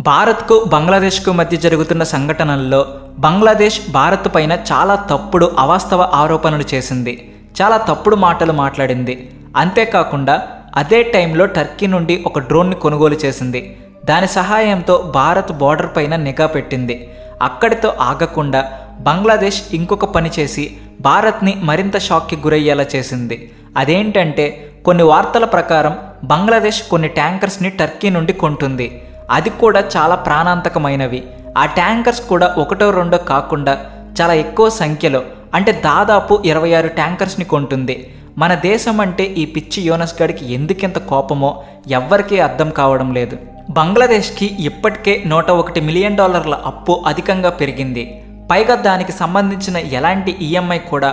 భారత్కు బంగ్లాదేశ్కు మధ్య జరుగుతున్న సంఘటనల్లో బంగ్లాదేశ్ భారత్ పైన చాలా తప్పుడు అవాస్తవ ఆరోపణలు చేసింది, చాలా తప్పుడు మాటలు మాట్లాడింది. అంతేకాకుండా అదే టైంలో టర్కీ నుండి ఒక డ్రోన్ని కొనుగోలు చేసింది. దాని సహాయంతో భారత్ బోర్డర్ పైన నిఘా పెట్టింది. అక్కడితో ఆగకుండా బంగ్లాదేశ్ ఇంకొక పని చేసి భారత్ని మరింత షాక్కి గురయ్యేలా చేసింది. అదేంటంటే కొన్ని వార్తల ప్రకారం బంగ్లాదేశ్ కొన్ని ట్యాంకర్స్ని టర్కీ నుండి కొంటుంది. అది కూడా చాలా ప్రాణాంతకమైనవి. ఆ ట్యాంకర్స్ కూడా ఒకటో రెండో కాకుండా చాలా ఎక్కువ సంఖ్యలో, అంటే దాదాపు 26 ట్యాంకర్స్ని కొంటుంది. మన దేశం అంటే ఈ పిచ్చి యోనస్ గడికి ఎందుకింత కోపమో ఎవ్వరికీ అర్థం కావడం లేదు. బంగ్లాదేశ్కి ఇప్పటికే $101 మిలియన్ అప్పు అధికంగా పెరిగింది. పైగా దానికి సంబంధించిన ఎలాంటి ఈఎంఐ కూడా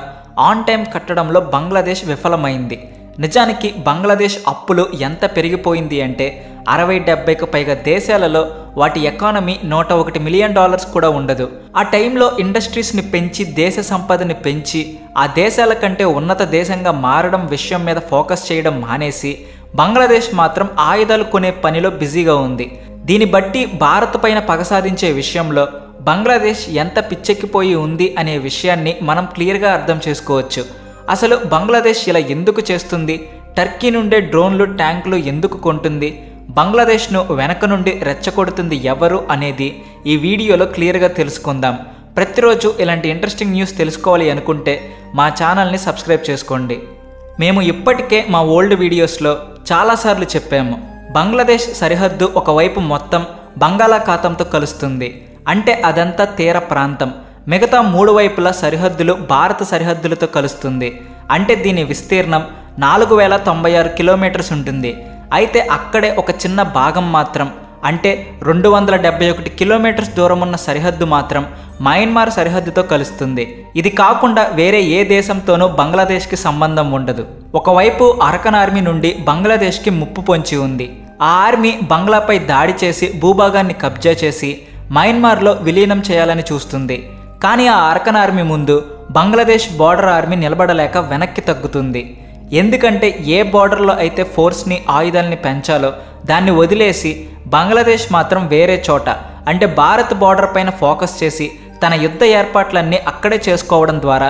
ఆన్ టైం కట్టడంలో బంగ్లాదేశ్ విఫలమైంది. నిజానికి బంగ్లాదేశ్ అప్పులు ఎంత పెరిగిపోయింది అంటే 60-70కు పైగా దేశాలలో వాటి ఎకానమీ $101 మిలియన్ కూడా ఉండదు. ఆ టైంలో ఇండస్ట్రీస్ని పెంచి దేశ సంపదని పెంచి ఆ దేశాల కంటే ఉన్నత దేశంగా మారడం విషయం మీద ఫోకస్ చేయడం మానేసి బంగ్లాదేశ్ మాత్రం ఆయుధాలు కొనే పనిలో బిజీగా ఉంది. దీన్ని బట్టి భారత్ పైన పగ సాధించే విషయంలో బంగ్లాదేశ్ ఎంత పిచ్చెక్కిపోయి ఉంది అనే విషయాన్ని మనం క్లియర్గా అర్థం చేసుకోవచ్చు. అసలు బంగ్లాదేశ్ ఇలా ఎందుకు చేస్తుంది? టర్కీ నుండే డ్రోన్లు, ట్యాంకులు ఎందుకు కొంటుంది? బంగ్లాదేశ్ను వెనక నుండి రెచ్చగొడుతుంది ఎవరు అనేది ఈ వీడియోలో క్లియర్గా తెలుసుకుందాం. ప్రతిరోజు ఇలాంటి ఇంట్రెస్టింగ్ న్యూస్ తెలుసుకోవాలి అనుకుంటే మా ఛానల్ని సబ్స్క్రైబ్ చేసుకోండి. మేము ఇప్పటికే మా ఓల్డ్ వీడియోస్లో చాలాసార్లు చెప్పాము, బంగ్లాదేశ్ సరిహద్దు ఒకవైపు మొత్తం బంగాళాఖాతంతో కలుస్తుంది, అంటే అదంతా తీర ప్రాంతం. మిగతా 3 వైపుల సరిహద్దులు భారత సరిహద్దులతో కలుస్తుంది, అంటే దీని విస్తీర్ణం 4096 కిలోమీటర్స్ ఉంటుంది. అయితే అక్కడే ఒక చిన్న భాగం మాత్రం, అంటే 271 కిలోమీటర్స్ దూరం ఉన్న సరిహద్దు మాత్రం మయన్మార్ సరిహద్దుతో కలుస్తుంది. ఇది కాకుండా వేరే ఏ దేశంతోనూ బంగ్లాదేశ్కి సంబంధం ఉండదు. ఒకవైపు అరకన్ ఆర్మీ నుండి బంగ్లాదేశ్కి ముప్పు పొంచి ఉంది. ఆ ఆర్మీ బంగ్లాపై దాడి చేసి భూభాగాన్ని కబ్జా చేసి మయన్మార్లో విలీనం చేయాలని చూస్తుంది. కానీ ఆ అరకన్ ఆర్మీ ముందు బంగ్లాదేశ్ బోర్డర్ ఆర్మీ నిలబడలేక వెనక్కి తగ్గుతుంది. ఎందుకంటే ఏ బోర్డర్లో అయితే ఫోర్స్ని, ఆయుధాలని పెంచాలో దాన్ని వదిలేసి బంగ్లాదేశ్ మాత్రం వేరే చోట, అంటే భారత్ బోర్డర్ పైన ఫోకస్ చేసి తన యుద్ధ ఏర్పాట్లన్నీ అక్కడే చేసుకోవడం ద్వారా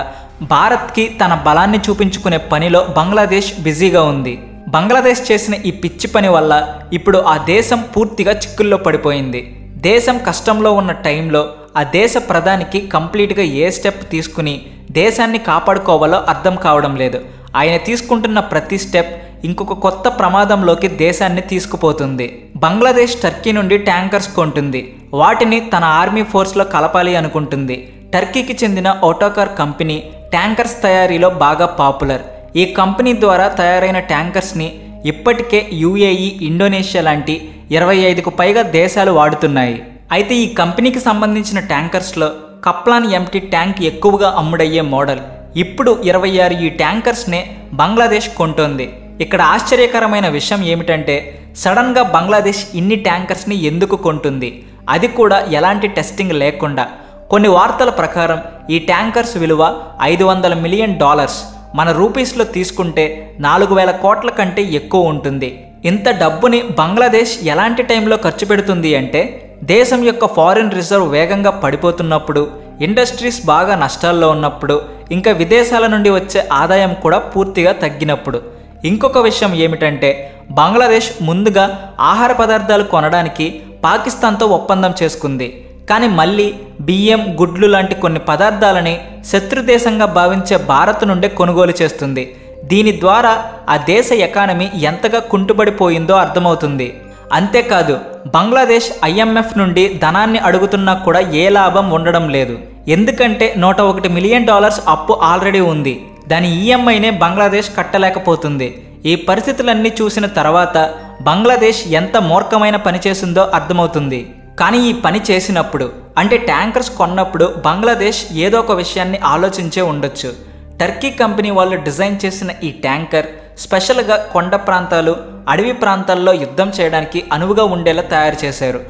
భారత్కి తన బలాన్ని చూపించుకునే పనిలో బంగ్లాదేశ్ బిజీగా ఉంది. బంగ్లాదేశ్ చేసిన ఈ పిచ్చి పని వల్ల ఇప్పుడు ఆ దేశం పూర్తిగా చిక్కుల్లో పడిపోయింది. దేశం కష్టంలో ఉన్న టైంలో ఆ దేశ ప్రధానికి కంప్లీట్గా ఏ స్టెప్ తీసుకుని దేశాన్ని కాపాడుకోవాలో అర్థం కావడం లేదు. ఆయన తీసుకుంటున్న ప్రతి స్టెప్ ఇంకొక కొత్త ప్రమాదంలోకి దేశాన్ని తీసుకుపోతుంది. బంగ్లాదేశ్ టర్కీ నుండి ట్యాంకర్స్ కొంటుంది. వాటిని తన ఆర్మీ ఫోర్స్లో కలపాలి అనుకుంటుంది. టర్కీకి చెందిన ఓటోకార్ కంపెనీ ట్యాంకర్స్ తయారీలో బాగా పాపులర్. ఈ కంపెనీ ద్వారా తయారైన ట్యాంకర్స్ని ఇప్పటికే యుఏఈ, ఇండోనేషియా లాంటి 25కు పైగా దేశాలు వాడుతున్నాయి. అయితే ఈ కంపెనీకి సంబంధించిన ట్యాంకర్స్లో కప్లాన్ ఎంటీ ట్యాంక్ ఎక్కువగా అమ్ముడయ్యే మోడల్. ఇప్పుడు 26 ఈ ట్యాంకర్స్నే బంగ్లాదేశ్ కొంటోంది. ఇక్కడ ఆశ్చర్యకరమైన విషయం ఏమిటంటే సడన్గా బంగ్లాదేశ్ ఇన్ని ట్యాంకర్స్ని ఎందుకు కొంటుంది, అది కూడా ఎలాంటి టెస్టింగ్ లేకుండా. కొన్ని వార్తల ప్రకారం ఈ ట్యాంకర్స్ విలువ $500 మిలియన్, మన రూపీస్లో తీసుకుంటే 4000 కోట్ల కంటే ఎక్కువ ఉంటుంది. ఇంత డబ్బుని బంగ్లాదేశ్ ఎలాంటి టైంలో ఖర్చు పెడుతుంది అంటే దేశం యొక్క ఫారిన్ రిజర్వ్ వేగంగా పడిపోతున్నప్పుడు, ఇండస్ట్రీస్ బాగా నష్టాల్లో ఉన్నప్పుడు, ఇంకా విదేశాల నుండి వచ్చే ఆదాయం కూడా పూర్తిగా తగ్గినప్పుడు. ఇంకొక విషయం ఏమిటంటే బంగ్లాదేశ్ ముందుగా ఆహార పదార్థాలు కొనడానికి పాకిస్తాన్తో ఒప్పందం చేసుకుంది. కానీ మళ్ళీ బియ్యం, గుడ్లు లాంటి కొన్ని పదార్థాలని శత్రు దేశంగా భావించే భారత్ నుండే కొనుగోలు చేస్తుంది. దీని ద్వారా ఆ దేశ ఎకానమీ ఎంతగా కుంటుపడిపోయిందో అర్థమవుతుంది. అంతేకాదు బంగ్లాదేశ్ IMF నుండి ధనాన్ని అడుగుతున్నా కూడా ఏ లాభం ఉండడం లేదు. ఎందుకంటే $101 మిలియన్ అప్పు ఆల్రెడీ ఉంది. దాని ఈఎంఐనే బంగ్లాదేశ్ కట్టలేకపోతుంది. ఈ పరిస్థితులన్నీ చూసిన తర్వాత బంగ్లాదేశ్ ఎంత మూర్ఖమైన పని చేసిందో అర్థమవుతుంది. కానీ ఈ పని చేసినప్పుడు, అంటే ట్యాంకర్స్ కొన్నప్పుడు బంగ్లాదేశ్ ఏదో ఒక విషయాన్ని ఆలోచించే ఉండొచ్చు. టర్కీ కంపెనీ వాళ్ళు డిజైన్ చేసిన ఈ ట్యాంకర్ స్పెషల్గా కొండ ప్రాంతాలు, అడవి ప్రాంతాల్లో యుద్ధం చేయడానికి అనువుగా ఉండేలా తయారు చేశారు.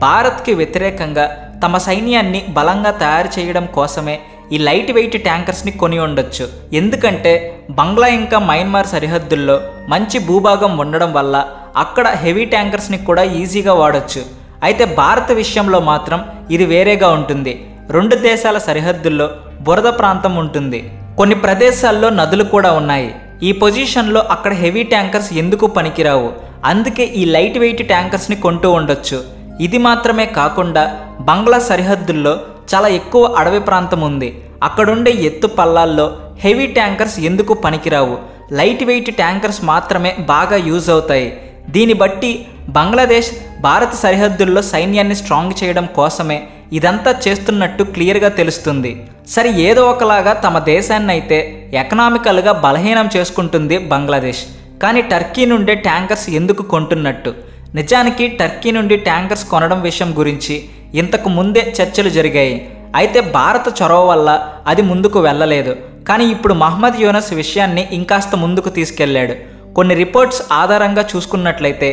భారత్కి వ్యతిరేకంగా తమ సైన్యాన్ని బలంగా తయారు చేయడం కోసమే ఈ లైట్ వెయిట్ ట్యాంకర్స్ని కొని ఉండొచ్చు. ఎందుకంటే బంగ్లా ఇంకా మయన్మార్ సరిహద్దుల్లో మంచి భూభాగం ఉండడం వల్ల అక్కడ హెవీ ట్యాంకర్స్ని కూడా ఈజీగా వాడొచ్చు. అయితే భారత విషయంలో మాత్రం ఇది వేరేగా ఉంటుంది. రెండు దేశాల సరిహద్దుల్లో బురద ప్రాంతం ఉంటుంది. కొన్ని ప్రదేశాల్లో నదులు కూడా ఉన్నాయి. ఈ పొజిషన్లో అక్కడ హెవీ ట్యాంకర్స్ ఎందుకు పనికిరావు, అందుకే ఈ లైట్ వెయిట్ ట్యాంకర్స్ని కొంటూ ఉండొచ్చు. ఇది మాత్రమే కాకుండా బంగ్లా సరిహద్దుల్లో చాలా ఎక్కువ అడవి ప్రాంతం ఉంది. అక్కడుండే ఎత్తు పల్లాల్లో హెవీ ట్యాంకర్స్ ఎందుకు పనికిరావు, లైట్ వెయిట్ ట్యాంకర్స్ మాత్రమే బాగా యూజ్ అవుతాయి. దీన్ని బట్టి బంగ్లాదేశ్ భారత సరిహద్దుల్లో సైన్యాన్ని స్ట్రాంగ్ చేయడం కోసమే ఇదంతా చేస్తున్నట్టు క్లియర్గా తెలుస్తుంది. సరే, ఏదో ఒకలాగా తమ దేశాన్ని అయితే ఎకనామికల్గా బలహీనం చేసుకుంటుంది బంగ్లాదేశ్. కానీ టర్కీ నుండే ట్యాంకర్స్ ఎందుకు కొంటున్నట్టు? నిజానికి టర్కీ నుండి ట్యాంకర్స్ కొనడం విషయం గురించి ఇంతకు ముందే చర్చలు జరిగాయి. అయితే భారత చొరవ వల్ల అది ముందుకు వెళ్ళలేదు. కానీ ఇప్పుడు మహమ్మద్ యూనస్ విషయాన్ని ఇంకాస్త ముందుకు తీసుకెళ్లాడు. కొన్ని రిపోర్ట్స్ ఆధారంగా చూసుకున్నట్లయితే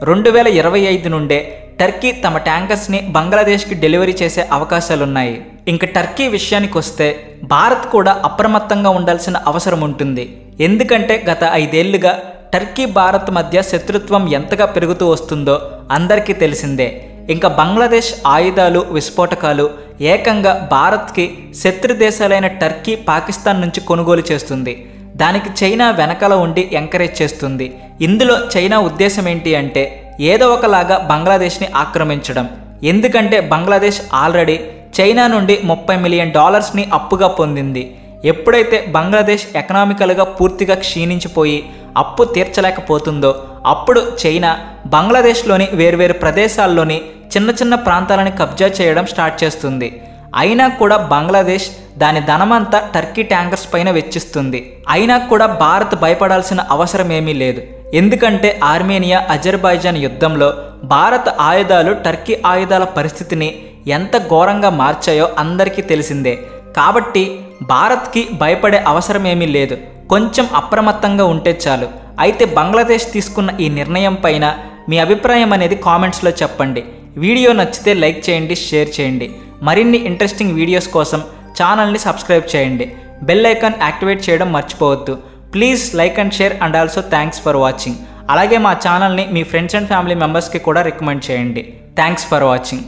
2025 నుండే టర్కీ తమ ట్యాంకర్స్ని బంగ్లాదేశ్కి డెలివరీ చేసే అవకాశాలున్నాయి. ఇంక టర్కీ విషయానికి వస్తే భారత్ కూడా అప్రమత్తంగా ఉండాల్సిన అవసరం ఉంటుంది. ఎందుకంటే గత 5 ఏళ్లుగా టర్కీ భారత్ మధ్య శత్రుత్వం ఎంతగా పెరుగుతూ వస్తుందో అందరికీ తెలిసిందే. ఇంకా బంగ్లాదేశ్ ఆయుధాలు, విస్ఫోటకాలు ఏకంగా భారత్కి శత్రు దేశాలైన టర్కీ, పాకిస్తాన్ నుంచి కొనుగోలు చేస్తుంది. దానికి చైనా వెనకాల ఉండి ఎంకరేజ్ చేస్తుంది. ఇందులో చైనా ఉద్దేశం ఏంటి అంటే ఏదో ఒకలాగా బంగ్లాదేశ్ని ఆక్రమించడం. ఎందుకంటే బంగ్లాదేశ్ ఆల్రెడీ చైనా నుండి $30 మిలియన్ అప్పుగా పొందింది. ఎప్పుడైతే బంగ్లాదేశ్ ఎకనామికల్గా పూర్తిగా క్షీణించిపోయి అప్పు తీర్చలేకపోతుందో అప్పుడు చైనా బంగ్లాదేశ్లోని వేర్వేరు ప్రదేశాల్లోని చిన్న చిన్న ప్రాంతాలను కబ్జా చేయడం స్టార్ట్ చేస్తుంది. అయినా కూడా బంగ్లాదేశ్ దాని ధనమంతా టర్కీ ట్యాంకర్స్ పైన వెచ్చిస్తుంది. అయినా కూడా భారత్ భయపడాల్సిన అవసరం ఏమీ లేదు. ఎందుకంటే ఆర్మేనియా, అజర్బైజాన్ యుద్ధంలో భారత ఆయుధాలు టర్కీ ఆయుధాల పరిస్థితిని ఎంత ఘోరంగా మార్చాయో అందరికీ తెలిసిందే. కాబట్టి భారత్కి భయపడే అవసరం ఏమీ లేదు. కొంచెం అప్రమత్తంగా ఉంటే చాలు. అయితే బంగ్లాదేశ్ తీసుకున్న ఈ నిర్ణయం పైన మీ అభిప్రాయం అనేది కామెంట్స్లో చెప్పండి. వీడియో నచ్చితే లైక్ చేయండి, షేర్ చేయండి. మరిన్ని ఇంట్రెస్టింగ్ వీడియోస్ కోసం ఛానల్ని సబ్స్క్రైబ్ చేయండి. బెల్ ఐకాన్ యాక్టివేట్ చేయడం మర్చిపోవద్దు. Please like and share and also thanks for watching. అలాగే మా ఛానల్ని మీ ఫ్రెండ్స్ అండ్ ఫ్యామిలీ మెంబర్స్కి కూడా రికమెండ్ చేయండి. Thanks for watching.